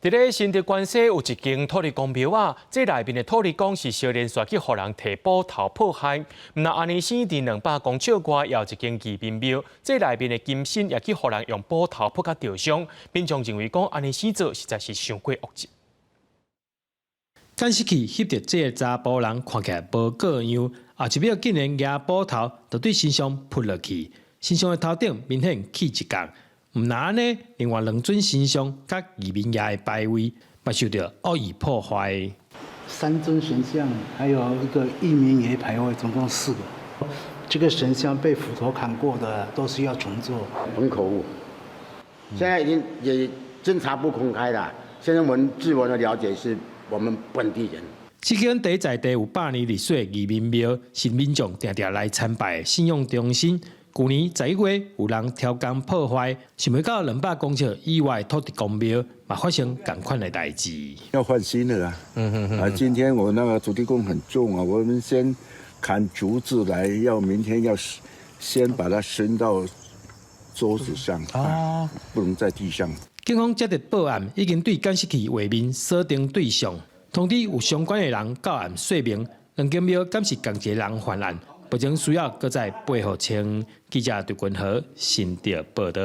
伫咧新竹关西有一间土地公庙啊，这内面的土地公是少年煞去互人摕宝头迫害。毋但安尼生伫200公尺外，也有一间义民庙，这内面的金身也去互人用宝头迫甲吊伤。民众认为讲安尼死做实在是伤过恶极。监视器翕到这个查甫人看起来无个样，后一秒竟然举宝头就对身上扑落去，身上的头顶明显起一角。毋但安尼，另外2尊神像甲义民爷的牌位，也受到恶意破坏。3尊神像，还有一个义民爷牌位，总共4个。这个神像被斧头砍过的，都是要重做。很可恶。现在已经也侦查不公开了。现在我们据我的了解，是我们本地人。这间在地有100年历史的义民庙，是民众常常来参拜的信仰中心。去年11月，有人挑工破坏，想不到200公尺以外土地公庙，也发生同款的代志。要换新的啊！今天我那个土地公很重啊，我们先砍竹子来，明天要先把它伸到桌子上不能在地上。警方接到报案，已经对监视器画面锁定对象，通知有相关的人到案说明。2间庙敢是同一个人犯案？目前需要搁在背后清。记者对君和新竹报道。